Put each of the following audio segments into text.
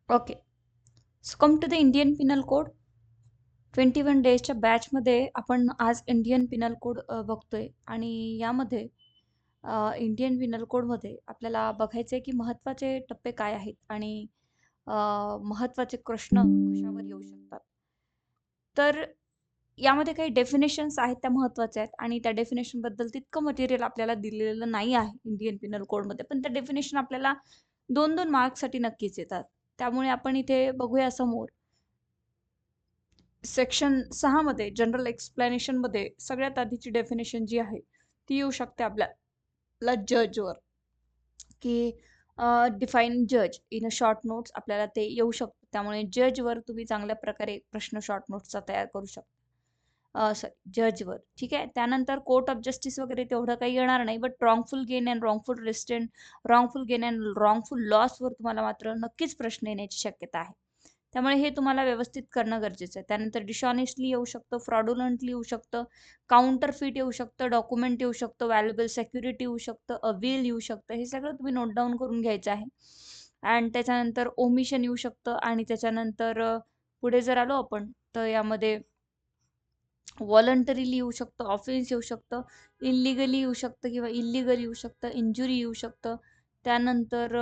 Okay. So come to the Indian penal code. 21 डेजच्या बॅचमध्ये आपण आज इंडियन पिनल कोड बघतोय आणि यामध्ये इंडियन पिनल कोडमध्ये आपल्याला बघायचं आहे की महत्त्वाचे टप्पे काय आहेत आणि अ, महत्त्वाचे प्रश्न कशावर येऊ शकतात. तर यामध्ये काही डेफिनेशन्स आहेत त्या महत्त्वाच्या आहेत आणि त्या डेफिनेशनबद्दल तितकं मटेरियल आपल्याला दिलेलं नाही आहे इंडियन पिनल कोडमध्ये. पण त्या डेफिनेशन आपल्याला 2-2 मार्क्ससाठी नक्कीच येतात. त्यामुळे आपण इथे बघूया समोर. सेक्शन 6 मध्ये जनरल एक्सप्लेनेशनमध्ये सगळ्यात आधीची डेफिनेशन जी आहे ती येऊ शकते आपल्याला जजवर, की डिफाईन जज इन अ शॉर्ट नोट्स आपल्याला ते येऊ शकतं. त्यामुळे जजवर तुम्ही चांगल्या प्रकारे प्रश्न शॉर्ट नोट्सचा तयार करू शकता. सॉरी, जजवर. ठीक आहे. त्यानंतर कोर्ट ऑफ जस्टिस वगैरे तेवढं काही येणार नाही. But wrongful gain and wrongful restraint, wrongful gain and wrongful लॉसवर तुम्हाला मात्र नक्कीच प्रश्न येण्याची शक्यता आहे. त्यामुळे हे तुम्हाला व्यवस्थित करणं गरजेचं आहे. त्यानंतर डिसऑनेस्टली येऊ शकतं, फ्रॉडुलंटली येऊ शकतं, काउंटरफीट येऊ शकतं, डॉक्युमेंट येऊ शकतं, व्हॅल्युएबल सिक्युरिटी येऊ शकतं, विल येऊ शकतं. हे सगळं तुम्ही नोट डाउन करून घ्यायचं आहे. अँड त्याच्यानंतर ओमिशन येऊ शकतं आणि त्याच्यानंतर पुढे जर आलो आपण तर यामध्ये व्हॉलंटरीली येऊ शकतं, ऑफेन्स येऊ शकतं, इल्लीगली येऊ शकतं किंवा इल्लीगल येऊ शकतं, इंजुरी येऊ शकतं. त्यानंतर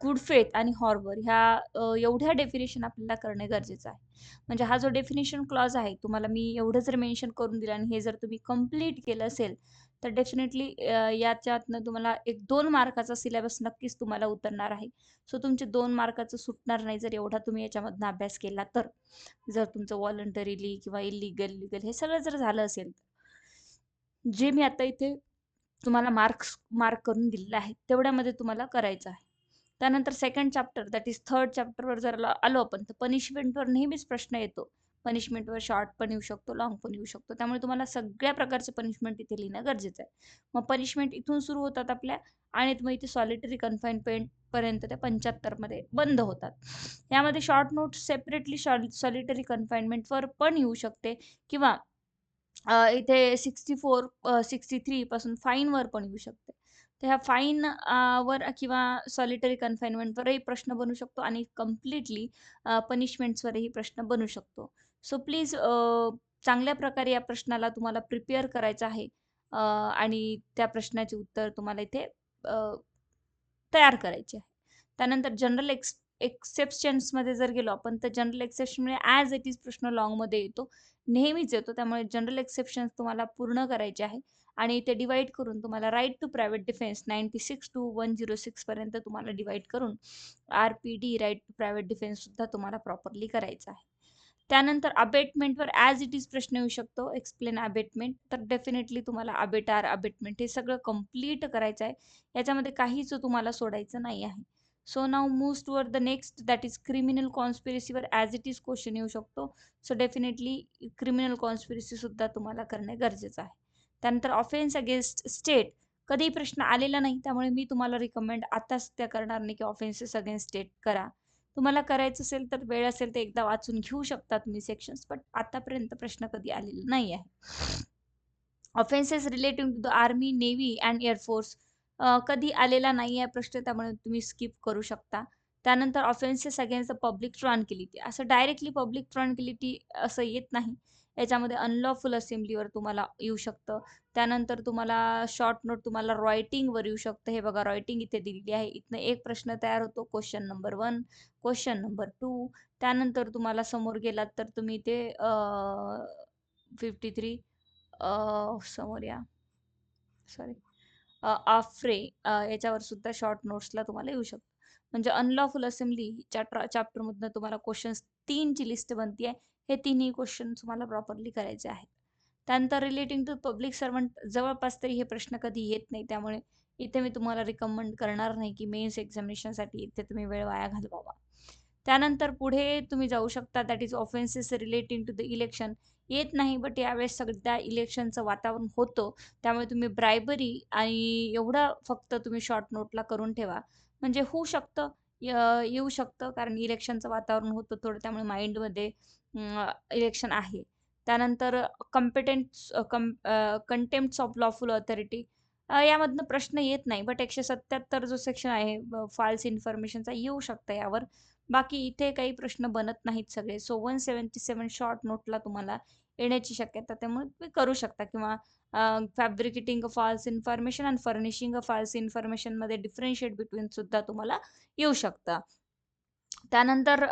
गुड फेथ आणि हॉर्बर ह्या एवढ्या डेफिनेशन आपल्याला करणे गरजेचं आहे. म्हणजे हा जो डेफिनेशन क्लॉज आहे, तुम्हाला मी एवढं जर मेन्शन करून दिलं आणि हे जर तुम्ही कंप्लीट केलं असेल, तर डेफिनेटली याच्यातनं तुम्हाला 1-2 मार्काचा सिलेबस नक्कीच तुम्हाला उतरणार आहे. सो तुमचे 2 मार्काचं सुटणार नाही जर एवढा तुम्ही याच्यामधनं अभ्यास केला तर. जर तुमचं व्हॉलंटरीली किंवा इल्लीगल, लीगल हे सगळं जर झालं असेल, जे मी आता इथे तुम्हाला मार्क करून दिलेले आहेत, तेवढ्यामध्ये तुम्हाला करायचं आहे. त्यानंतर second chapter that is third चॅप्टरवर जर आलो आपण, तर पनिशमेंटवर नेहमीच प्रश्न येतो. पनिशमेंटवर शॉर्ट पण येऊ शकतो, लाँग पण येऊ शकतो. त्यामुळे तुम्हाला सगळ्या प्रकारचे पनिशमेंट इथे लिहिणं गरजेचं आहे. मग पनिशमेंट इथून सुरू होतात आपल्या आणि मग इथे सॉलिटरी कन्फाइनमेंट पर्यंत त्या 75 मध्ये बंद होतात. यामध्ये शॉर्ट नोट्स सेपरेटली सॉलिटरी कन्फाइनमेंटवर पण येऊ शकते किंवा इथे 64 63 पासून फाईनवर पण येऊ शकते. तर ह्या फाईन वर किंवा सॉलिटरी कन्फाइनमेंटवरही प्रश्न बनू शकतो आणि कंप्लीटली पनिशमेंट्सवरही प्रश्न बनू शकतो. सो प्लीज चांगल्या प्रकारे या प्रश्नाला तुम्हाला प्रिपेअर करायचं आहे आणि त्या प्रश्नाचे उत्तर तुम्हाला इथे अ, तयार करायची आहे. त्यानंतर जनरल एक्सेप्शन्समध्ये जर गेलो आपण, तर जनरल एक्सेप्शनमध्ये ॲज इट इज प्रश्न लाँगमध्ये येतो. नेहमीच येतो. त्यामुळे जनरल एक्सेप्शन्स तुम्हाला पूर्ण करायचे आहे आणि ते डिव्हाईड करून तुम्हाला right to private defence 96 two 106 पर्यंत तुम्हाला डिव्हाईड करून R P D right to private defence सुद्धा तुम्हाला प्रॉपरली करायचं आहे. त्यानंतर अबेटमेंटवर ॲज इट इज प्रश्न येऊ शकतो. Explain abetment. तर डेफिनेटली तुम्हाला अबेटार, अबेटमेंट हे सगळं कंप्लीट करायचं आहे. याच्यामध्ये काहीच तुम्हाला सोडायचं नाही आहे. So now moves toward the next that is criminal कॉन्स्पिरसीवर ॲज इट इज क्वेश्चन येऊ शकतो. सो डेफिनेटली क्रिमिनल कॉन्स्पिरसी सुद्धा तुम्हाला करणे गरजेचं आहे. त्यानंतर ऑफेन्स अगेन्स्ट स्टेट कधीही प्रश्न आलेला नाही. त्यामुळे मी तुम्हाला रिकमेंड आताच त्या करणार नाही की ऑफेन्सेस अगेन्स्ट स्टेट करा. तुम्हाला करायचं असेल तर वेळ असेल तर एकदा वाचून घेऊ शकता तुम्ही सेक्शन्स, बट आतापर्यंत प्रश्न कधी आलेला नाही आहे. Offences relating to the army, navy and air force कधी आलेला नाही आहे प्रश्न, त्यामुळे तुम्ही स्किप करू शकता. त्यानंतर ऑफेन्सेस अगेन्स्ट द पब्लिक ट्रान्क्विलिटी, असं डायरेक्टली पब्लिक ट्रान्क्विलिटी असं येत नाही. याच्यामध्ये अनलॉफुल असेंब्लीवर तुम्हाला येऊ शकतं. त्यानंतर तुम्हाला शॉर्ट नोट तुम्हाला रायटिंगवर येऊ शकतं. हे बघा रायटिंग इथे दिलेली आहे. इथनं एक प्रश्न तयार होतो. Question number 1, question number 2. त्यानंतर तुम्हाला समोर गेलात तर तुम्ही ते 53 समोर या, सॉरी, आफ्रे याच्यावर सुद्धा शॉर्ट नोट्सला तुम्हाला येऊ शकतो. म्हणजे अनलॉफुल असेंब्लीच्या चॅप्टरमधनं तुम्हाला क्वेश्चन्स 3 ची लिस्ट बनती आहे. हे तिन्ही क्वेश्चन तुम्हाला प्रॉपरली करायचे आहेत. त्यानंतर रिलेटिंग टू पब्लिक सर्वंट जवळपास तरी हे प्रश्न कधी येत नाही. त्यामुळे इथे मी तुम्हाला रिकमेंड करणार नाही की मेन्स एक्झामिनेशनसाठी इथे तुम्ही वेळ वाया घालवावा. त्यानंतर पुढे तुम्ही जाऊ शकता that is offences relating to the election. येत नाही, बट यावेळेस सध्या इलेक्शनचं वातावरण होतं. त्यामुळे तुम्ही ब्रायबरी आणि एवढं फक्त तुम्ही शॉर्ट नोटला करून ठेवा. म्हणजे होऊ शकतं, येऊ शकतं कारण इलेक्शनचं वातावरण होतं थोडं, त्यामुळे माइंडमध्ये इलेक्शन आहे. त्यानंतर कंटेम्प्ट्स ऑफ लॉफुल ऑथॉरिटी. यामधनं प्रश्न येत नाही. बट 177 जो सेक्शन आहे फाल्स इन्फॉर्मेशनचा येऊ शकतं यावर. बाकी इथे काही प्रश्न बनत नाहीत सगळे. सो 177 शॉर्ट नोटला तुम्हाला येण्याची शक्यता त्यामुळे तुम्ही करू शकता किंवा fabricating a false information and furnishing a false इन्फॉर्मेशनमध्ये डिफरन्शिएट बिटवीन सुद्धा तुम्हाला येऊ शकतं. त्यानंतर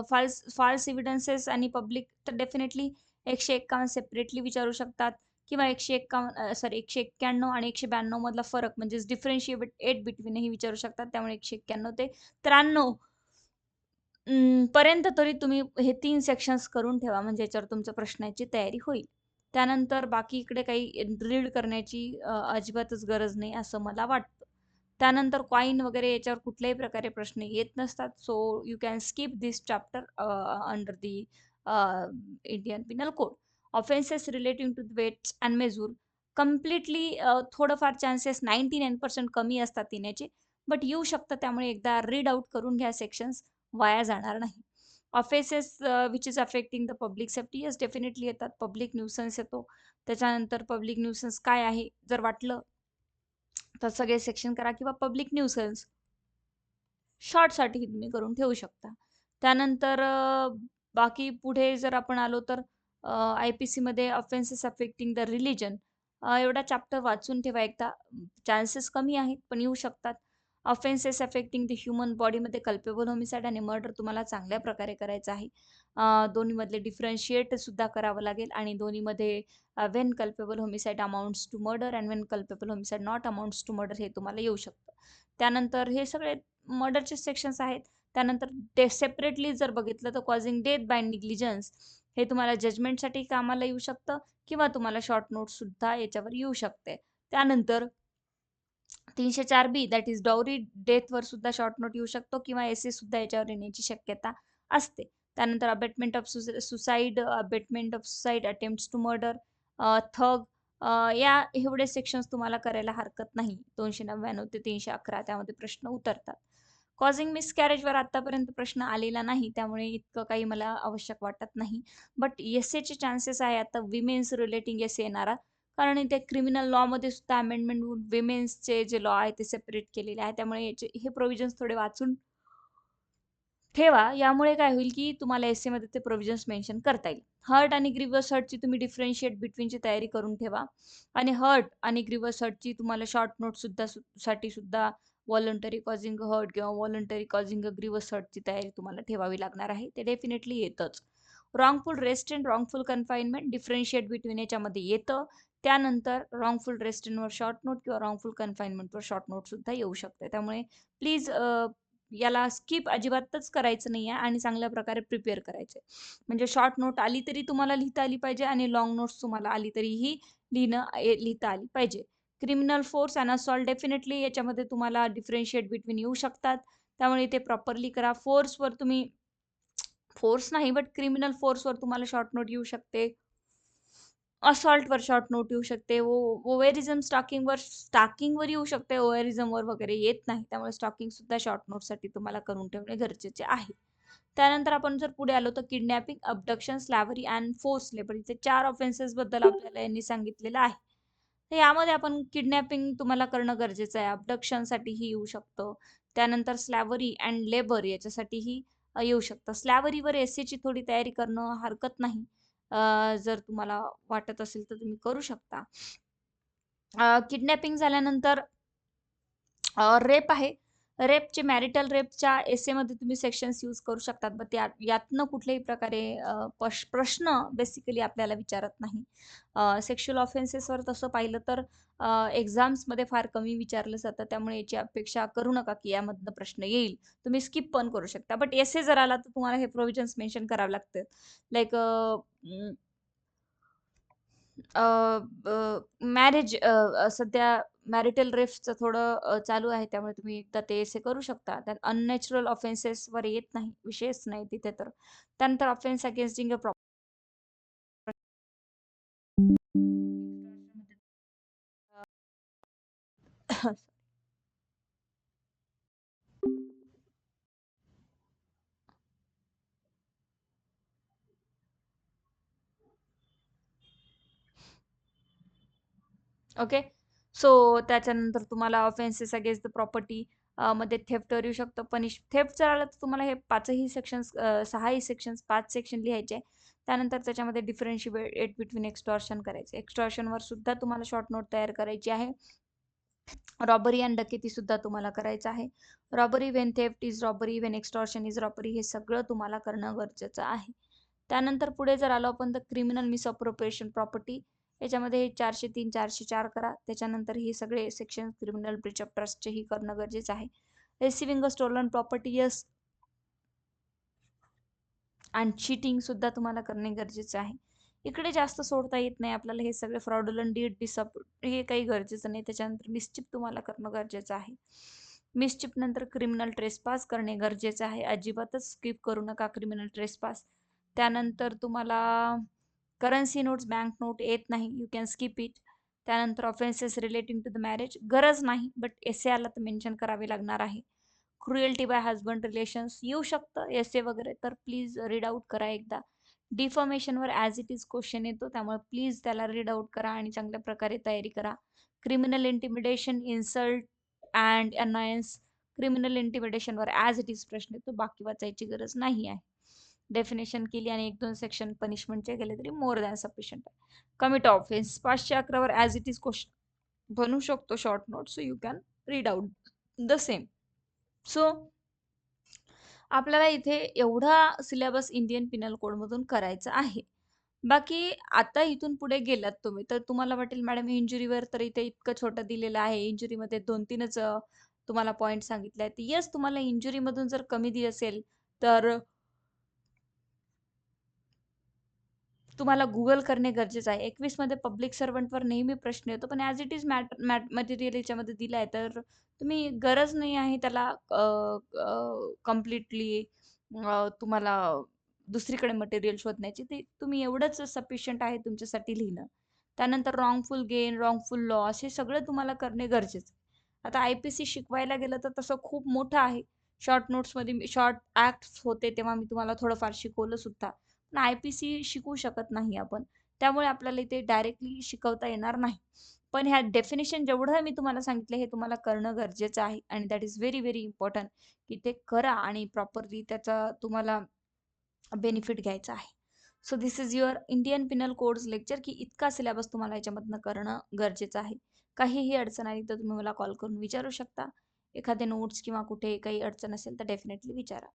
फाल्स फाल्स एव्हिडन्सेस आणि पब्लिक तर डेफिनेटली 151 सेपरेटली विचारू शकतात किंवा 191 आणि 192 मधला फरक म्हणजेच डिफरन्शिएट बिटवीन ही विचारू शकतात. त्यामुळे 191 ते 93 पर्यंत तरी तुम्ही हे 3 सेक्शन्स करून ठेवा, म्हणजे याच्यावर तुमच्या प्रश्नाची तयारी होईल. त्यानंतर बाकी इकडे काही रीड करण्याची अजिबातच गरज नाही असं मला वाटतं. त्यानंतर कॉइन वगैरे याच्यावर कुठल्याही प्रकारे प्रश्न येत नसतात. So you can skip this chapter under the Indian penal code. Offences relating to weights and measures completely थोडंफार चान्सेस 99% कमी असतात येण्याचे. बट येऊ शकतं त्यामुळे एकदा रीड आउट करून घ्या सेक्शन्स. वाया जाणार नाही. Offences which is affecting the public safety yes definitely येतात. पब्लिक न्यूसन्स येतो. त्याच्यानंतर पब्लिक न्यूसन्स काय आहे जर वाटलं तर सगळे सेक्शन करा किंवा पब्लिक न्यूसन्स शॉर्टसाठी तुम्ही करून ठेवू शकता. त्यानंतर बाकी पुढे जर आपण आलो तर आय-पी-सीमध्ये ऑफेन्सेस अफेक्टिंग द रिलिजन एवढा चॅप्टर वाचून ठेवा एकदा. चान्सेस कमी आहेत, पण येऊ शकतात. ऑफेन्सेस अफेक्टिंग द ह्युमन बॉडीमध्ये कल्पेबल होमिसाईड आणि मर्डर तुम्हाला चांगल्या प्रकारे करायचं आहे. दोन्हीमधले डिफरन्शिएट सुद्धा करावं लागेल आणि दोन्हीमध्ये when culpable homicide amounts to murder and when culpable homicide not amounts to murder हे तुम्हाला येऊ शकतं. त्यानंतर हे सगळे मर्डरचे सेक्शन्स आहेत. त्यानंतर ते सेपरेटली जर बघितलं तर कॉझिंग डेथ बाय निग्लिजन्स हे तुम्हाला जजमेंटसाठी कामाला येऊ शकतं किंवा तुम्हाला शॉर्ट नोट सुद्धा याच्यावर येऊ शकते. त्यानंतर 304 बी दॅट इज डॉवरी डेथवर सुद्धा शॉर्ट नोट येऊ शकतो किंवा एस सुद्धा याच्यावर येण्याची शक्यता असते. त्यानंतर abetment of suicide, abetment of suicide, attempts to murder, thug या एवढे सेक्शन्स तुम्हाला करायला हरकत नाही. 299 ते 311 त्यामध्ये प्रश्न उतरतात. कॉझिंग मिसकॅरेजवर आतापर्यंत प्रश्न आलेला नाही, त्यामुळे इतकं काही मला आवश्यक वाटत नाही. बट एस-एचे चान्सेस आहे आता विमेन्स रिलेटिंग एस येणारा. कारण इथे क्रिमिनल लॉमध्ये सुद्धा अमेंडमेंट होऊन विमेन्सचे जे लॉ आहे ते सेपरेट केलेले आहे. त्यामुळे याचे हे प्रोव्हिजन्स थोडे वाचून ठेवा. यामुळे काय होईल, की तुम्हाला एस्सेमध्ये ते प्रोव्हिजन्स मेन्शन करता येईल. हर्ट आणि ग्रीव्हस हर्टची तुम्ही डिफरन्शिएट बिटवीनची तयारी करून ठेवा आणि हर्ट आणि ग्रीव्हस हर्टची तुम्हाला शॉर्ट नोट सुद्धा साठी सुद्धा व्हॉलंटरी कॉझिंग अ हर्ट किंवा व्हॉलंटरी कॉझिंग अ ग्रीव्हस हर्टची तयारी तुम्हाला ठेवावी लागणार आहे. ते डेफिनेटली येतच. रॉंगफुल रेस्ट्रेंट, रॉंगफुल कन्फाइनमेंट डिफरन्शिएट बिटवीन याच्यामध्ये येतं. त्यानंतर रॉंगफुल रेस्ट्रेंटवर शॉर्ट नोट किंवा रॉंगफुल कन्फाइनमेंटवर शॉर्ट नोट सुद्धा येऊ शकते. त्यामुळे प्लीज याला स्किप अजिबातच करायचं नाही आहे आणि चांगल्या प्रकारे प्रिपेअर करायचं आहे. म्हणजे शॉर्ट नोट आली तरी तुम्हाला लिहिता आली पाहिजे आणि लाँग नोट्स तुम्हाला आली तरीही लिहिता आली पाहिजे. Criminal force and assault definitely याच्यामध्ये तुम्हाला डिफरन्शिएट बिटवीन येऊ शकतात. त्यामुळे ते प्रॉपरली करा. फोर्स नाही बट क्रिमिनल फोर्सवर तुम्हाला शॉर्ट नोट येऊ शकते. असॉल्टवर शॉर्ट नोट येऊ शकते. ओव्हॅरिझम स्टाकिंगवर येऊ शकते. ओव्हॅरिझमवर वगैरे येत नाही. त्यामुळे स्टॉकिंग सुद्धा शॉर्ट नोटसाठी तुम्हाला करून ठेवणे गरजेचे आहे. त्यानंतर आपण जर पुढे आलो तर kidnapping, abduction, slavery and force labour इथे 4 ऑफेन्सेस बद्दल आपल्याला यांनी सांगितलेलं आहे. तर यामध्ये आपण किडनॅपिंग तुम्हाला करणं गरजेचं आहे. अबडक्शनसाठीही येऊ शकतं. त्यानंतर स्लॅव्हरी अँड लेबर याच्यासाठीही येऊ शकतं. स्लॅव्हरीवर एस-एची थोडी तयारी करणं हरकत नाही. जर तुम्हाला वाटत असेल तर तुम्ही करू शकता. किडनॅपिंग झाल्यानंतर रेप आहे. मॅरिटल रेपच्या एसेमध्ये तुम्ही सेक्शन्स यूज करू शकतात. बट यातनं कुठल्याही प्रकारे प्रश्न बेसिकली आपल्याला विचारत नाही. सेक्शुअल ऑफेन्सेसवर तसं पाहिलं तर एक्झाम्समध्ये फार कमी विचारलं जातं. त्यामुळे याची अपेक्षा करू नका की यामधनं प्रश्न येईल. तुम्ही स्किप पण करू शकता. बट एसे जर आला तर तुम्हाला हे प्रोव्हिजन्स मेन्शन करावे लागतात. लाइक मॅरेज सध्या मॅरिटल रेफ्सचं थोडं चालू आहे. त्यामुळे तुम्ही एकदा ते असे करू शकता. त्यात अननॅचरल ऑफेन्सेसवर येत नाही, विषयच नाही तिथे तर. त्यानंतर offence againsting a property. Okay. So त्याच्यानंतर तुम्हाला ऑफेन्सेस अगेन्स्ट द प्रॉपर्टी मध्ये थेफ्टवर येऊ शकतं. थेफ्ट जर आलं तर तुम्हाला हे 5ही सेक्शन्स 6ही सेक्शन्स 5 सेक्शन लिहायचे आहे. त्यानंतर त्याच्यामध्ये डिफरन्शिएट बिटवीन एक्स्टॉर्शन करायचे. एक्स्टॉर्शनवर सुद्धा तुम्हाला शॉर्ट नोट तयार करायची आहे. रॉबरी अँड डकेती सुद्धा तुम्हाला करायचं आहे. Robbery when theft is robbery, when extortion is robbery हे सगळं तुम्हाला करणं गरजेचं आहे. त्यानंतर पुढे जर आलो आपण तर क्रिमिनल मिसअप्रोप्रिएशन प्रॉपर्टी याच्यामध्ये हे 403, 404 करा. त्याच्यानंतर हे सगळे सेक्शन क्रिमिनल ब्रीच ऑफ ट्रस्टचेही करणं गरजेचं आहे. रिसिव्हिंग अ स्टोलन प्रॉपर्टी यस आणि चीटिंग सुद्धा तुम्हाला करणे गरजेचे आहे. इकडे जास्त सोडता येत नाही आपल्याला हे सगळे फ्रॉडुलंट डीड हे काही गरजेचं नाही. त्याच्यानंतर मिसचिप तुम्हाला करणं गरजेचं आहे. मिसचिप नंतर क्रिमिनल ट्रेसपास करणे गरजेचं आहे. अजिबातच स्किप करू नका क्रिमिनल ट्रेसपास. त्यानंतर तुम्हाला करन्सी नोट्स, बँक नोट येत नाही, यू कॅन स्किप इट. त्यानंतर offences relating to the marriage गरज नाही, बट एसे आला तर मेन्शन करावे लागणार आहे. क्रुएल्टी बाय हजबंड रिलेशन्स येऊ शकतं एसे वगैरे, तर प्लीज रीड आउट करा एकदा. डिफॉर्मेशनवर ॲज इट इज क्वेश्चन येतो, त्यामुळे प्लीज त्याला रीड आउट करा आणि चांगल्या प्रकारे तयारी करा. Criminal intimidation, insult and annoyance, criminal इंटिमिडेशनवर ॲज इट इज प्रश्न येतो, बाकी वाचायची गरज नाही आहे. डेफिनेशन केली आणि 1-2 सेक्शन पनिशमेंटचे गेले तरी मोर दॅन सफिशियंट आहे. कमिट ऑफेन्स 511 वर ॲज इट इज क्वेश्चन बनू शकतो short note, so you can read out the same. So आपल्याला इथे एवढा सिलेबस इंडियन पिनल कोडमधून करायचा आहे. बाकी आता इथून पुढे गेलात तुम्ही तर तुम्हाला वाटेल मॅडम इंजुरीवर तर इथे इतकं छोटं दिलेलं आहे. इंजुरीमध्ये 2-3च तुम्हाला पॉइंट सांगितले आहेत. येस, तुम्हाला इंजुरीमधून जर कमी दिली असेल तर तुम्हाला गुगल करणे गरजेचं आहे. 21 मध्ये पब्लिक सर्व्हंटवर नेहमी प्रश्न येतो, पण ॲज इट इज मटेरियल याच्यामध्ये दिलं आहे, तर तुम्ही गरज नाही आहे त्याला कंप्लीटली तुम्हाला दुसरीकडे मटेरियल शोधण्याची. ते तुम्ही एवढंच सफिशियंट आहे तुमच्यासाठी लिहिणं. त्यानंतर रॉंगफुल गेन, रॉंगफुल लॉस हे सगळं तुम्हाला करणे गरजेचं आहे. आता आय-पी-सी शिकवायला गेलं तर तसं खूप मोठं आहे. शॉर्ट नोट्समध्ये मी शॉर्ट ॲक्ट्स होते तेव्हा मी तुम्हाला थोडंफार शिकवलं सुद्धा. पण आय-पी-सी शिकवू शकत नाही आपण. त्यामुळे आपल्याला इथे डायरेक्टली शिकवता येणार नाही. पण ह्या डेफिनेशन जेवढं मी तुम्हाला सांगितलं हे तुम्हाला करणं गरजेचं आहे आणि that is very, very important की ते करा आणि प्रॉपरली त्याचा तुम्हाला बेनिफिट घ्यायचा आहे. So this is your Indian Pinal codes lecture की इतका सिलेबस तुम्हाला याच्यामधनं करणं गरजेचं आहे. काहीही अडचण आली तर तुम्ही मला कॉल करून विचारू शकता. एखादे नोट्स किंवा कुठे काही अडचण असेल तर डेफिनेटली विचारा.